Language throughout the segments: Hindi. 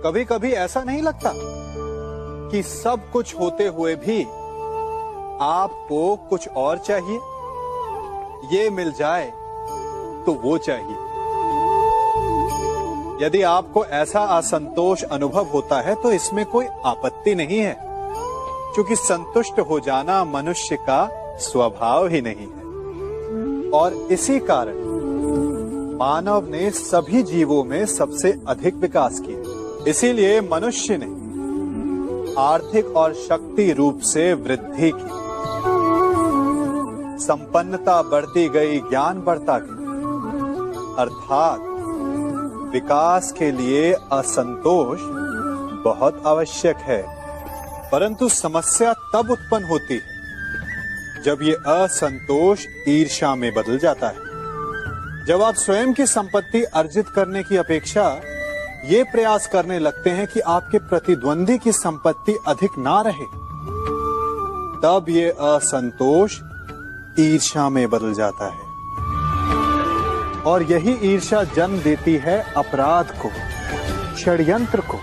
कभी कभी ऐसा नहीं लगता कि सब कुछ होते हुए भी आपको कुछ और चाहिए? ये मिल जाए तो वो चाहिए। यदि आपको ऐसा असंतोष अनुभव होता है तो इसमें कोई आपत्ति नहीं है, क्योंकि संतुष्ट हो जाना मनुष्य का स्वभाव ही नहीं है। और इसी कारण मानव ने सभी जीवों में सबसे अधिक विकास किया। इसीलिए मनुष्य ने आर्थिक और शक्ति रूप से वृद्धि की, संपन्नता बढ़ती गई, ज्ञान बढ़ता गया। अर्थात विकास के लिए असंतोष बहुत आवश्यक है। परंतु समस्या तब उत्पन्न होती है जब ये असंतोष ईर्ष्या में बदल जाता है। जब आप स्वयं की संपत्ति अर्जित करने की अपेक्षा ये प्रयास करने लगते हैं कि आपके प्रतिद्वंदी की संपत्ति अधिक ना रहे, तब ये असंतोष ईर्ष्या में बदल जाता है। और यही ईर्ष्या जन्म देती है अपराध को, षड्यंत्र को।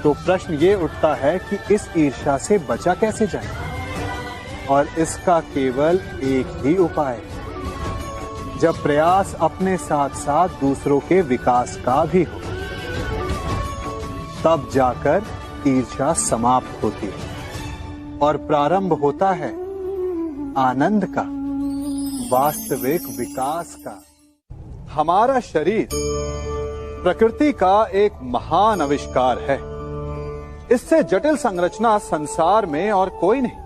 तो प्रश्न ये उठता है कि इस ईर्ष्या से बचा कैसे जाए? और इसका केवल एक ही उपाय है, जब प्रयास अपने साथ साथ दूसरों के विकास का भी हो, तब जाकर ईर्ष्या समाप्त होती है और प्रारंभ होता है आनंद का, वास्तविक विकास का। हमारा शरीर प्रकृति का एक महान आविष्कार है। इससे जटिल संरचना संसार में और कोई नहीं।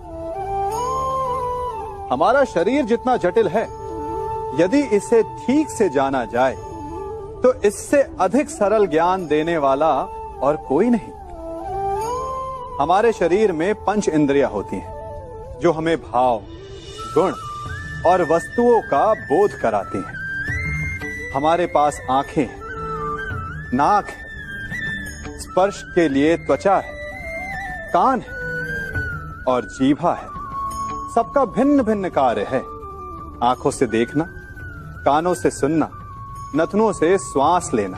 हमारा शरीर जितना जटिल है, यदि इसे ठीक से जाना जाए तो इससे अधिक सरल ज्ञान देने वाला और कोई नहीं। हमारे शरीर में पंच इंद्रियां होती हैं जो हमें भाव, गुण और वस्तुओं का बोध कराती हैं। हमारे पास आंखें हैं, नाक है, स्पर्श के लिए त्वचा है, कान है और जीभा है। सबका भिन्न भिन्न कार्य है। आंखों से देखना, कानों से सुनना, नथनों से श्वास लेना,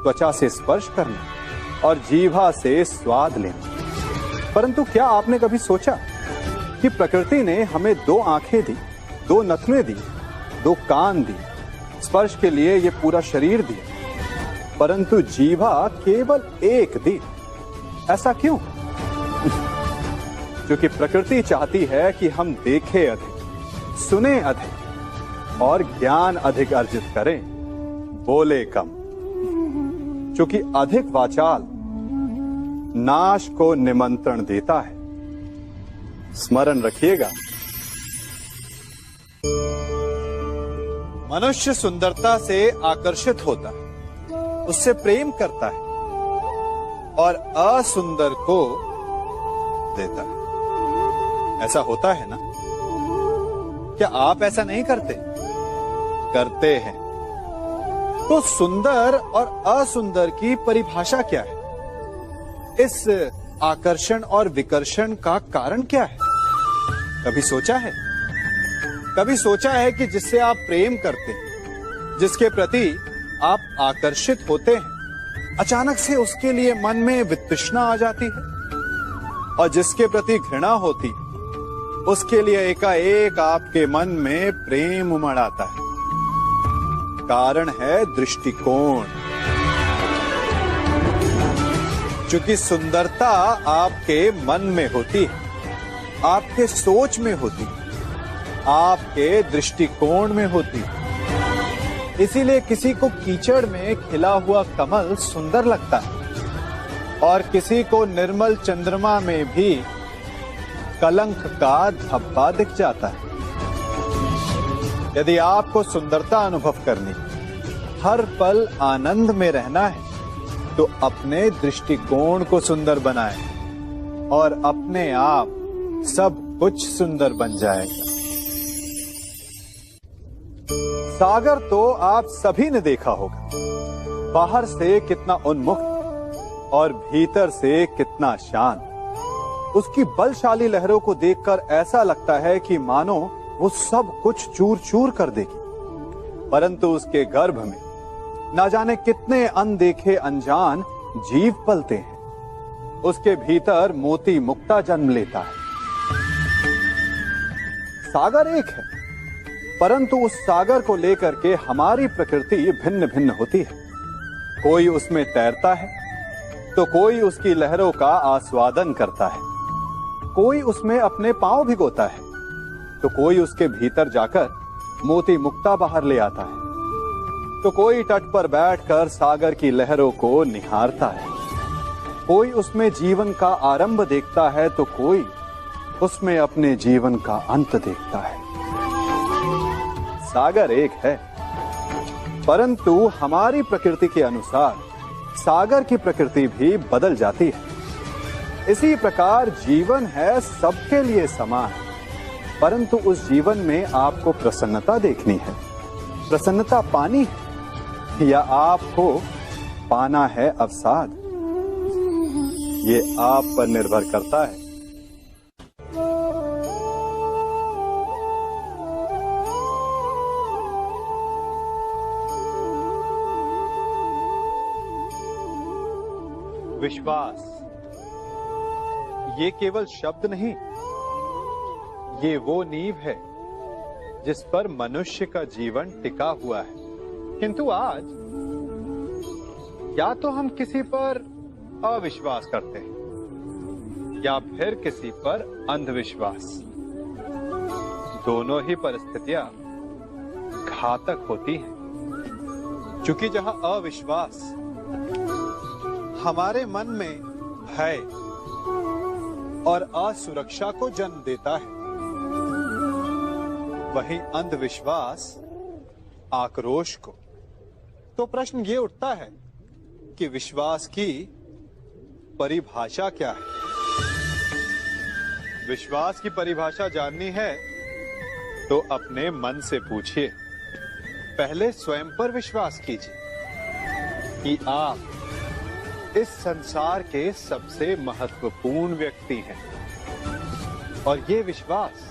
त्वचा से स्पर्श करना और जीभा से स्वाद लेना। परंतु क्या आपने कभी सोचा कि प्रकृति ने हमें 2 आंखें दी, 2 नथुनें दी, 2 कान दी, स्पर्श के लिए ये पूरा शरीर दिया, परंतु जीभा केवल 1 दी? ऐसा क्यों? क्योंकि प्रकृति चाहती है कि हम देखें अधिक, सुने अधिक और ज्ञान अधिक अर्जित करें, बोले कम। क्योंकि अधिक वाचाल नाश को निमंत्रण देता है। स्मरण रखिएगा, मनुष्य सुंदरता से आकर्षित होता है, उससे प्रेम करता है और असुंदर को देता है। ऐसा होता है ना? क्या आप ऐसा नहीं करते? करते हैं। तो सुंदर और असुंदर की परिभाषा क्या है? इस आकर्षण और विकर्षण का कारण क्या है? कभी सोचा है? कभी सोचा है कि जिससे आप प्रेम करते हैं, जिसके प्रति आप आकर्षित होते हैं, अचानक से उसके लिए मन में वितृष्णा आ जाती है, और जिसके प्रति घृणा होती है, उसके लिए एकाएक आपके मन में प्रेम उमड़ आता है। कारण है दृष्टिकोण। क्योंकि सुंदरता आपके मन में होती है, आपके सोच में होती है, आपके दृष्टिकोण में होती है। इसीलिए किसी को कीचड़ में खिला हुआ कमल सुंदर लगता है और किसी को निर्मल चंद्रमा में भी कलंक का धब्बा दिख जाता है। यदि आपको सुंदरता अनुभव करनी, हर पल आनंद में रहना है, तो अपने दृष्टिकोण को सुंदर बनाएं और अपने आप सब कुछ सुंदर बन जाएगा। सागर तो आप सभी ने देखा होगा, बाहर से कितना उन्मुक्त और भीतर से कितना शांत। उसकी बलशाली लहरों को देखकर ऐसा लगता है कि मानो वो सब कुछ चूर चूर कर देगी, परंतु उसके गर्भ में ना जाने कितने अनदेखे अनजान जीव पलते हैं। उसके भीतर मोती मुक्ता जन्म लेता है। सागर एक है, परंतु उस सागर को लेकर के हमारी प्रकृति भिन्न भिन्न होती है। कोई उसमें तैरता है तो कोई उसकी लहरों का आस्वादन करता है, कोई उसमें अपने पांव भिगोता है तो कोई उसके भीतर जाकर मोती मुक्ता बाहर ले आता है, तो कोई तट पर बैठकर सागर की लहरों को निहारता है, कोई उसमें जीवन का आरंभ देखता है तो कोई उसमें अपने जीवन का अंत देखता है। सागर एक है, परंतु हमारी प्रकृति के अनुसार सागर की प्रकृति भी बदल जाती है। इसी प्रकार जीवन है सबके लिए समान, परंतु उस जीवन में आपको प्रसन्नता देखनी है, प्रसन्नता पानी है, या आपको पाना है अवसाद, ये आप पर निर्भर करता है। विश्वास ये केवल शब्द नहीं, ये वो नींव है जिस पर मनुष्य का जीवन टिका हुआ है। किंतु आज या तो हम किसी पर अविश्वास करते हैं या फिर किसी पर अंधविश्वास। दोनों ही परिस्थितियां घातक होती हैं, क्योंकि जहां अविश्वास हमारे मन में भय और असुरक्षा को जन्म देता है, वहीं अंधविश्वास आक्रोश को। तो प्रश्न ये उठता है कि विश्वास की परिभाषा क्या है? विश्वास की परिभाषा जाननी है तो अपने मन से पूछिए। पहले स्वयं पर विश्वास कीजिए कि आप इस संसार के सबसे महत्वपूर्ण व्यक्ति हैं, और ये विश्वास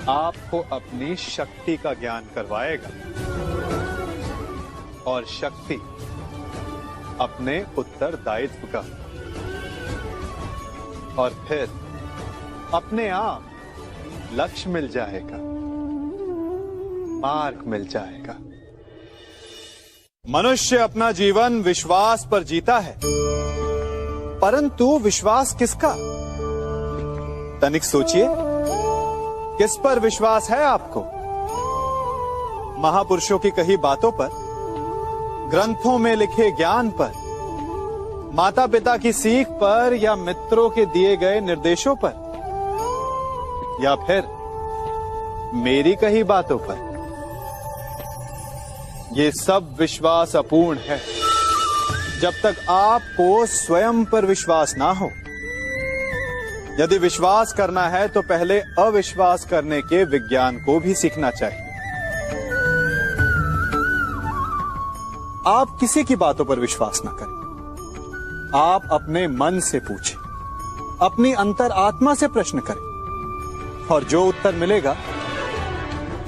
आपको अपनी शक्ति का ज्ञान करवाएगा, और शक्ति अपने उत्तरदायित्व का, और फिर अपने आप लक्ष्य मिल जाएगा, मार्ग मिल जाएगा। मनुष्य अपना जीवन विश्वास पर जीता है, परंतु विश्वास किसका? तनिक सोचिए, किस पर विश्वास है आपको? महापुरुषों की कही बातों पर, ग्रंथों में लिखे ज्ञान पर, माता पिता की सीख पर, या मित्रों के दिए गए निर्देशों पर, या फिर मेरी कही बातों पर? ये सब विश्वास अपूर्ण है जब तक आपको स्वयं पर विश्वास ना हो। यदि विश्वास करना है तो पहले अविश्वास करने के विज्ञान को भी सीखना चाहिए। आप किसी की बातों पर विश्वास ना करें, आप अपने मन से पूछें, अपनी अंतर आत्मा से प्रश्न करें, और जो उत्तर मिलेगा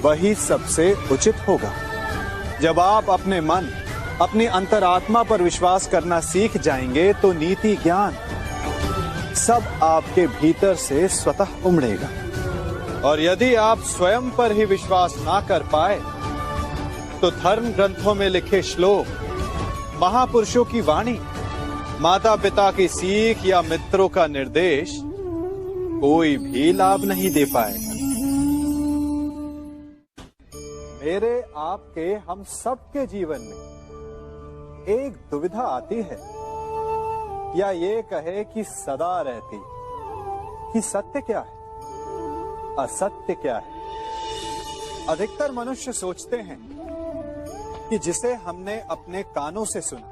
वही सबसे उचित होगा। जब आप अपने मन, अपनी अंतरात्मा पर विश्वास करना सीख जाएंगे तो नीति, ज्ञान सब आपके भीतर से स्वतः उमड़ेगा। और यदि आप स्वयं पर ही विश्वास ना कर पाए तो धर्म ग्रंथों में लिखे श्लोक, महापुरुषों की वाणी, माता पिता की सीख या मित्रों का निर्देश कोई भी लाभ नहीं दे पाएगा। मेरे, आपके, हम सबके जीवन में एक दुविधा आती है, या ये कहे कि सदा रहती, कि सत्य क्या है, असत्य क्या है। अधिकतर मनुष्य सोचते हैं कि जिसे हमने अपने कानों से सुना,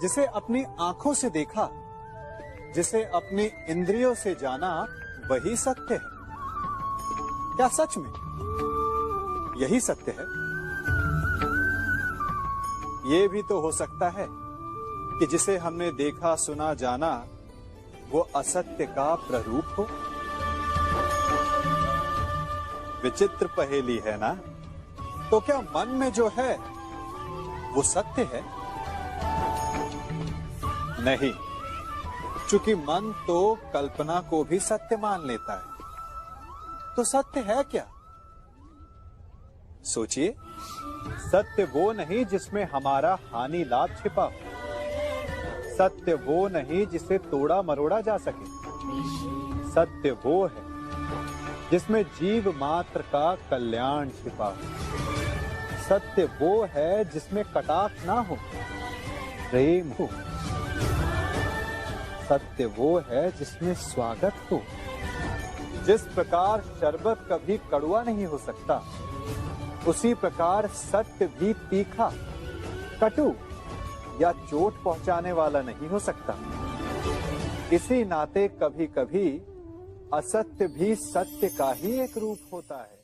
जिसे अपनी आंखों से देखा, जिसे अपनी इंद्रियों से जाना, वही सत्य है। क्या सच में यही सत्य है? ये भी तो हो सकता है कि जिसे हमने देखा, सुना, जाना, वो असत्य का प्ररूप हो। विचित्र पहेली है ना? तो क्या मन में जो है वो सत्य है? नहीं, क्योंकि मन तो कल्पना को भी सत्य मान लेता है। तो सत्य है क्या? सोचिए, सत्य वो नहीं जिसमें हमारा हानि लाभ छिपा हो। सत्य वो नहीं जिसे तोड़ा मरोड़ा जा सके। सत्य वो है जिसमें जीव मात्र का कल्याण छिपा हो। सत्य वो है जिसमें कटाक्ष ना हो, प्रेम हो। सत्य वो है जिसमें स्वागत हो। जिस प्रकार शरबत कभी कड़वा नहीं हो सकता, उसी प्रकार सत्य भी तीखा, कटु या चोट पहुंचाने वाला नहीं हो सकता। इसी नाते कभी कभी असत्य भी सत्य का ही एक रूप होता है।